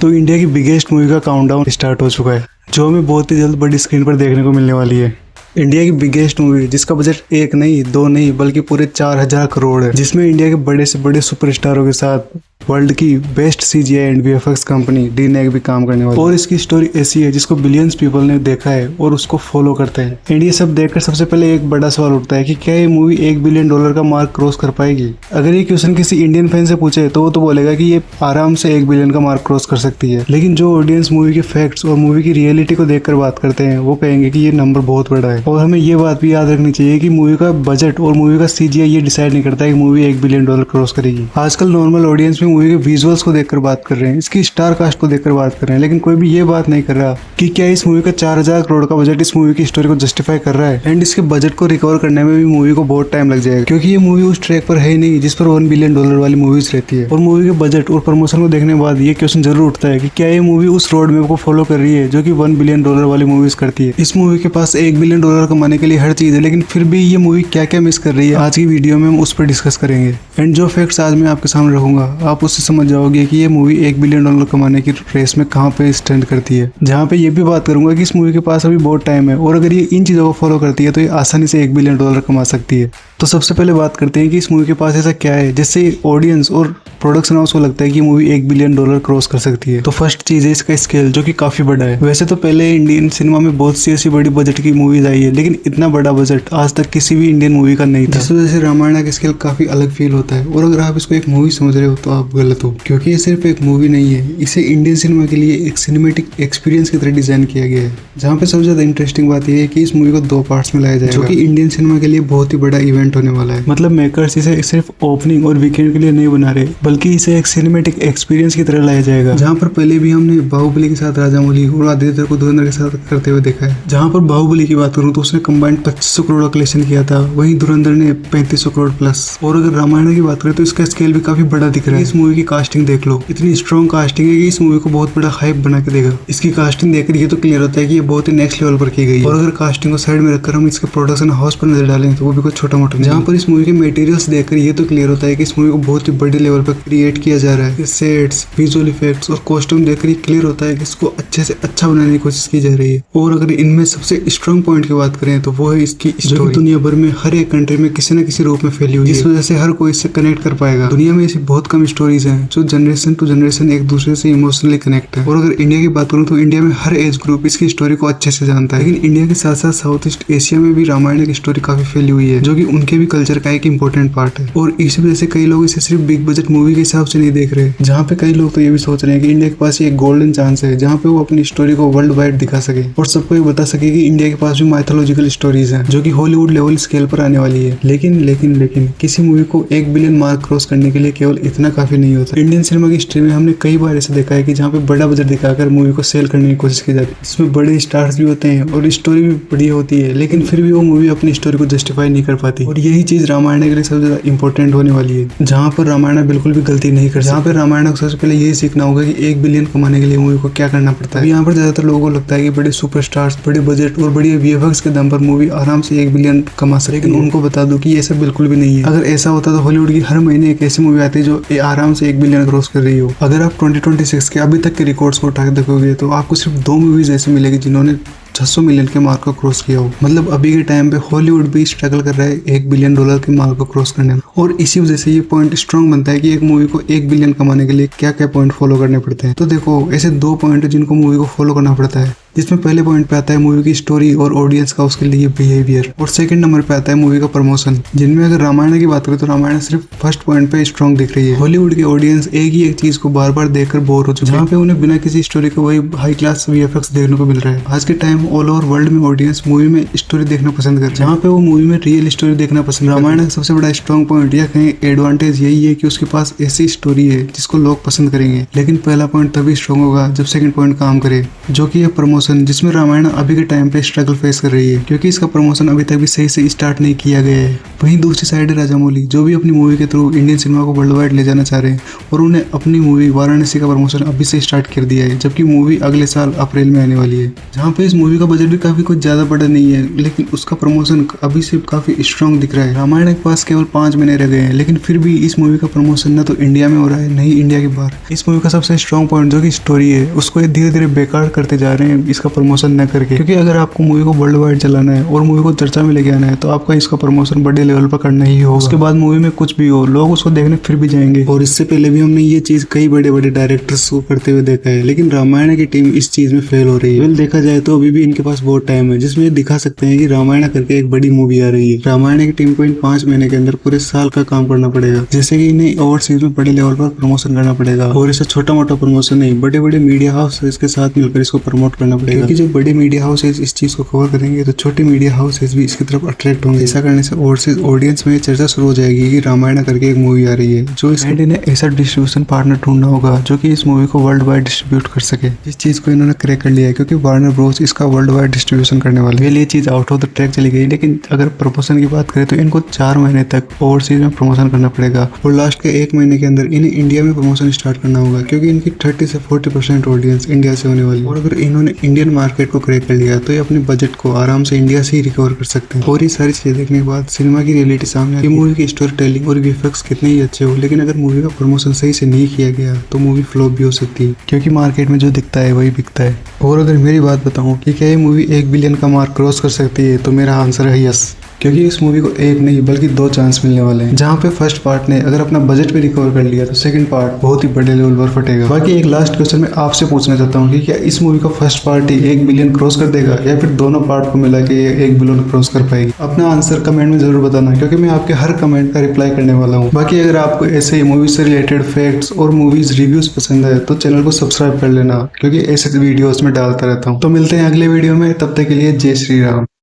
तो इंडिया की biggest movie का काउंटडाउन स्टार्ट हो चुका है, जो हमें बहुत ही जल्द बड़ी स्क्रीन पर देखने को मिलने वाली है। इंडिया की बिगेस्ट मूवी जिसका बजट 1 नहीं 2 नहीं बल्कि पूरे 4000 करोड़ है, जिसमें इंडिया के बड़े से बड़े सुपरस्टारों के साथ वर्ल्ड की best CGI and VFX company DNAG भी काम करने वाली है। और इसकी स्टोरी ऐसी है जिसको बिलियंस पीपल ने देखा है और उसको फॉलो करते हैं। एंड ये सब देखकर सबसे पहले एक बड़ा सवाल उठता है कि क्या ये मूवी $1 बिलियन का मार्क क्रॉस कर पाएगी। अगर ये क्वेश्चन किसी इंडियन फैन से पूछे तो वो तो बोलेगा कि ये आराम से 1 बिलियन का मार्क क्रॉस कर सकती है, लेकिन जो ऑडियंस मूवी के फैक्ट्स और मूवी की रियलिटी को देखकर बात करते हैं वो कहेंगे कि ये नंबर बहुत बड़ा है। और हमें ये बात भी याद रखनी चाहिए कि मूवी का बजट और मूवी का CGI ये डिसाइड नहीं करता है कि मूवी $1 बिलियन क्रॉस करेगी। आजकल नॉर्मल ऑडियंस में मूवी के विजुअल्स को देखकर बात कर रहे हैं, इसकी स्टार कास्ट को देखकर बात कर रहे हैं, लेकिन कोई भी ये बात नहीं कर रहा कि क्या इस मूवी का 4000 करोड़ का बजट इस मूवी की स्टोरी को जस्टिफाई कर रहा है। एंड इसके बजट को रिकवर करने में भी मूवी को बहुत टाइम लग जाएगा, क्योंकि ये मूवी उस ट्रैक पर है ही नहीं जिस पर $1 बिलियन वाली मूवीज रहती है। और मूवी के बजट और प्रमोशन को देखने के बाद ये क्वेश्चन जरूर उठता है कि क्या ये मूवी उस रोड मैप को फॉलो कर रही है जो कि $1 बिलियन वाली मूवीज करती है। इस मूवी के पास $1 बिलियन कमाने के लिए हर चीज है, लेकिन फिर भी ये मूवी क्या क्या मिस कर रही है आज की वीडियो में हम उस पर डिस्कस करेंगे। एंड जो फैक्ट्स आज मैं आपके सामने रखूंगा आप उससे समझ जाओगे कि ये मूवी $1 बिलियन कमाने की रेस में कहाँ पे स्टैंड करती है। जहाँ पे ये भी बात करूंगा कि इस मूवी के पास अभी बहुत टाइम है और अगर ये इन चीजों को फॉलो करती है तो ये आसानी से $1 बिलियन कमा सकती है। तो सबसे पहले बात करते हैं कि इस मूवी के पास ऐसा क्या है जिससे ऑडियंस और प्रोडक्शन हाउस को लगता है कि मूवी $1 बिलियन क्रॉस कर सकती है। तो फर्स्ट चीज है इसका स्केल, जो कि काफी बड़ा है। वैसे तो पहले इंडियन सिनेमा में बहुत सी ऐसी बड़ी बजट की मूवीज आई है, लेकिन इतना बड़ा बजट आज तक किसी भी इंडियन मूवी का नहीं था, जिस वजह से रामायण का स्केल काफी अलग फील होता है। और अगर आप इसको एक मूवी समझ रहे हो तो आप गलत हो, क्योंकि ये सिर्फ एक मूवी नहीं है, इसे इंडियन सिनेमा के लिए एक सिनेमेटिक एक्सपीरियंस की तरह डिजाइन किया गया है। जहाँ पे सबसे ज्यादा इंटरेस्टिंग बात यह है कि इस मूवी को 2 पार्ट्स में लाया जाएगा, जो कि इंडियन सिनेमा के लिए बहुत ही बड़ा इवेंट होने वाला है। मतलब मेकर्स इसे सिर्फ ओपनिंग और वीकेंड के लिए नहीं बना रहे, बल्कि इसे एक सिनेमेटिक एक्सपीरियंस की तरह लाया जाएगा। जहाँ पर पहले भी हमने बाहुबली के साथ राजामौली और आदित्य को धुरंधर के साथ करते हुए देखा है। जहाँ पर बाहुबली की बात करूँ तो उसने कंबाइंड 2500 करोड़ का कलेक्शन किया था, वहीं धुरंधर ने 3500 करोड़ प्लस। और अगर रामायण की बात करें तो इसका स्केल भी काफी बड़ा दिख रहा है। इस मूवी की कास्टिंग देख लो, इतनी स्ट्रॉन्ग कास्टिंग है कि इस मूवी को बहुत बड़ा हाइप बना के देगा। इसकी कास्टिंग देखकर ये तो क्लियर होता है कि ये बहुत ही नेक्स्ट लेवल पर की गई है। और अगर कास्टिंग को साइड में रखकर हम इसके प्रोडक्शन हाउस पर नजर डालें तो वो भी कुछ छोटा मोटा। जहाँ पर इस मूवी के मटेरियल्स देखकर ये तो क्लियर होता है कि इस मूवी को बहुत ही बड़े लेवल पर क्रिएट किया जा रहा है। सेट्स, विजुअल इफेक्ट्स और कॉस्ट्यूम देखकर ये क्लियर होता है कि इसको अच्छे से अच्छा बनाने की कोशिश की जा रही है। और अगर इनमें सबसे स्ट्रॉन्ग पॉइंट की बात करें तो वो है इसकी स्टोरी। दुनिया भर में हर एक कंट्री में किसी न किसी रूप में फैली हुई है, जिस वजह से हर कोई इससे कनेक्ट कर पाएगा। दुनिया में ऐसी बहुत कम स्टोरीज हैं जो जनरेशन टू जनरेशन एक दूसरे से इमोशनली कनेक्ट है। और अगर इंडिया की बात करूँ तो इंडिया में हर एज ग्रुप इसकी स्टोरी को अच्छे से जानता है। लेकिन इंडिया के साथ साथ साउथ ईस्ट एशिया में भी रामायण की स्टोरी काफी फैली हुई है, जो कि उनके भी कल्चर का एक इंपॉर्टेंट पार्ट है। और इसी वजह से कई लोग इसे सिर्फ बिग बजट मूवी के हिसाब से नहीं देख रहे, जहाँ पे कई लोग तो ये भी सोच रहे हैं कि इंडिया के पास ये एक गोल्डन चांस है जहाँ पे वो अपनी स्टोरी को वर्ल्ड वाइड दिखा सके और सबको ये बता सके कि इंडिया के पास भी माइथोलॉजिकल स्टोरीज हैं जो कि हॉलीवुड लेवल स्केल पर आने वाली है। लेकिन किसी मूवी को $1 बिलियन मार्क क्रॉस करने के लिए केवल इतना काफी नहीं होता। इंडियन सिनेमा की हिस्ट्री में हमने कई बार ऐसा देखा है कि जहाँ पे बड़ा बजट दिखाकर मूवी को सेल करने की कोशिश की जाती है। इसमें बड़े स्टार्स भी होते हैं और स्टोरी भी बढ़िया होती है, लेकिन फिर भी वो मूवी अपनी स्टोरी को जस्टिफाई नहीं कर पाती। और यही चीज रामायण के लिए सबसे ज्यादा इंपॉर्टेंट होने वाली है, जहाँ पर रामायण बिल्कुल भी गलती नहीं कर। जहाँ पर रामायण को सबसे पहले यही सीखना होगा कि $1 बिलियन कमाने के लिए मूवी को क्या करना पड़ता है। यहाँ पर ज्यादातर लोगों को लगता है कि बड़े सुपरस्टार्स, बड़े बजट और बड़े VFX के दम पर मूवी आराम से $1 बिलियन कमा सकती है, लेकिन उनको बता दो कि ऐसा बिल्कुल भी नहीं है। अगर ऐसा होता तो हॉलीवुड की हर महीने एक ऐसी मूवी आती है जो आराम से $1 बिलियन क्रॉस कर रही हो। अगर आप 2026 के अभी तक के रिकॉर्ड्स को उठा के देखोगे तो आपको सिर्फ 2 मूवीज ऐसी मिलेगी जिन्होंने 600 मिलियन के मार्क को क्रॉस किया हो। मतलब अभी के टाइम पे हॉलीवुड भी स्ट्रगल कर रहा है $1 बिलियन के मार्क को क्रॉस करने में। और इसी वजह से ये पॉइंट स्ट्रॉन्ग बनता है कि एक मूवी को $1 बिलियन कमाने के लिए क्या क्या पॉइंट फॉलो करने पड़ते हैं। तो देखो, ऐसे 2 पॉइंट है जिनको मूवी को फॉलो करना पड़ता है, जिसमें पहले पॉइंट पे आता है मूवी की स्टोरी और ऑडियंस का उसके लिए बिहेवियर, और सेकंड नंबर पे आता है मूवी का प्रमोशन। जिनमें अगर रामायण की बात करें तो रामायण सिर्फ फर्स्ट पॉइंट पे स्ट्रॉन्ग दिख रही है। हॉलीवुड की ऑडियंस एक ही एक चीज को बार बार देखकर बोर हो चुकी है, जहाँ पे उन्हें बिना किसी स्टोरी के वही हाई क्लास VFX देखने को मिल रहा है। आज के टाइम ऑल ओवर वर्ल्ड में ऑडियंस मूवी में स्टोरी देखना पसंद कर रहे हैं, जहाँ पे वो मूवी में रियल स्टोरी देखना पसंद। रामायण का सबसे बड़ा स्ट्रॉन्ग पॉइंट या कहीं एडवांटेज यही है कि उसके पास ऐसी स्टोरी है जिसको लोग पसंद करेंगे। लेकिन पहला पॉइंट तभी स्ट्रॉन्ग होगा जब सेकंड पॉइंट काम करे, जो कि है प्रमोशन। प्रमोशन जिसमें रामायण अभी के टाइम पे स्ट्रगल फेस कर रही है, क्योंकि इसका प्रमोशन अभी तक भी सही से स्टार्ट नहीं किया गया है। वहीं दूसरी साइड है राजामौली, जो भी अपनी मूवी के थ्रू इंडियन सिनेमा को वर्ल्ड वाइड ले जाना चाह रहे हैं और उन्हें अपनी मूवी वाराणसी का प्रमोशन अभी से स्टार्ट कर दिया है, जबकि मूवी अगले साल अप्रैल में आने वाली है। जहाँ पे इस मूवी का बजट भी काफी कुछ ज्यादा बड़ा नहीं है, लेकिन उसका प्रमोशन अभी से काफी स्ट्रॉन्ग दिख रहा है। रामायण के पास केवल 5 महीने रह गए हैं, लेकिन फिर भी इस मूवी का प्रमोशन न तो इंडिया में हो रहा है, न ही इंडिया के बाहर। इस मूवी का सबसे स्ट्रॉन्ग पॉइंट जो कि स्टोरी है, उसको ये धीरे धीरे बेकार करते जा रहे हैं इसका प्रमोशन न करके। क्योंकि अगर आपको मूवी को वर्ल्ड वाइड चलाना है और मूवी को चर्चा में लेके आना है, तो आपका इसका प्रमोशन बड़े लेवल पर करना ही होगा। उसके बाद मूवी में कुछ भी हो, लोग उसको देखने फिर भी जाएंगे। और इससे पहले भी हमने ये चीज कई बड़े बड़े डायरेक्टर्स को करते हुए देखा है, लेकिन रामायण की टीम इस चीज में फेल हो रही है। वेल देखा जाए तो अभी भी इनके पास बहुत टाइम है, जिसमें ये दिखा सकते हैं कि रामायण करके एक बड़ी मूवी आ रही है। रामायण की टीम को इन 5 महीने के अंदर पूरे साल का काम करना पड़ेगा, जैसे कि इन्हें ओवरसीज में बड़े लेवल पर प्रमोशन करना पड़ेगा। और इसे छोटा मोटा प्रमोशन नहीं, बड़े बड़े मीडिया हाउस इसके साथ मिलकर इसको प्रमोट करना पड़ेगा। क्योंकि जो बड़े मीडिया हाउसेज इस चीज को कवर करेंगे, तो छोटे मीडिया हाउसेज भी इसकी तरफ अट्रैक्ट होंगे। ऐसा करने से ओवरसीज ऑडियंस में चर्चा शुरू हो जाएगी कि रामायण करके एक मूवी आ रही है। जो इन्हें ऐसा डिस्ट्रीब्यूशन पार्टनर ढूंढना होगा जो कि इस मूवी को वर्ल्ड वाइड डिस्ट्रीब्यूट कर सके। इस चीज को इन्होंने क्रैक कर लिया है, क्योंकि वार्नर ब्रोस इसका वर्ल्ड वाइड डिस्ट्रीब्यूशन करने वाले हैं। ये चीज आउट ऑफ द ट्रैक चली गई, लेकिन अगर प्रमोशन की बात करें तो इनको 4 महीने तक ओवरसीज में प्रमोशन करना पड़ेगा और लास्ट के 1 महीने के अंदर इन्हें इंडिया में प्रमोशन स्टार्ट करना होगा, क्योंकि इनकी 30 से 40% ऑडियंस इंडिया से होने वाली है। और अगर इन्होंने इंडियन मार्केट को क्रैक कर लिया तो ये अपने बजट को आराम से इंडिया से ही रिकवर कर सकते हैं। और ये सारी चीजें देखने के बाद सिनेमा की रियलिटी सामने आती है। मूवी की स्टोरी टेलिंग और वीएफएक्स कितने ही अच्छे हो, लेकिन अगर मूवी का प्रमोशन सही से नहीं किया गया तो मूवी फ्लॉप भी हो सकती है, क्योंकि मार्केट में जो दिखता है वही बिकता है। और अगर मेरी बात बताऊं कि क्या ये मूवी 1 बिलियन का मार्क क्रॉस कर सकती है, तो मेरा आंसर है यस। क्योंकि इस मूवी को 1 नहीं बल्कि 2 चांस मिलने वाले हैं। जहाँ पे फर्स्ट पार्ट ने अगर अपना बजट भी रिकवर कर लिया, तो सेकंड पार्ट बहुत ही बड़े लेवल पर फटेगा। बाकी एक लास्ट क्वेश्चन मैं आपसे पूछना चाहता हूँ कि क्या इस मूवी का फर्स्ट पार्ट ही 1 बिलियन क्रॉस कर देगा, या फिर दोनों पार्ट को मिला के 1 बिलियन क्रॉस कर पाएगी? अपना आंसर कमेंट में जरूर बताना, क्योंकि मैं आपके हर कमेंट का रिप्लाई करने वाला हूँ। बाकी अगर आपको ऐसे ही मूवी से रिलेटेड फैक्ट्स और मूवीज रिव्यूज पसंद है, तो चैनल को सब्सक्राइब कर लेना, क्योंकि ऐसे वीडियोस में डालता रहता हूँ। तो मिलते हैं अगले वीडियो में, तब तक के लिए जय श्री राम।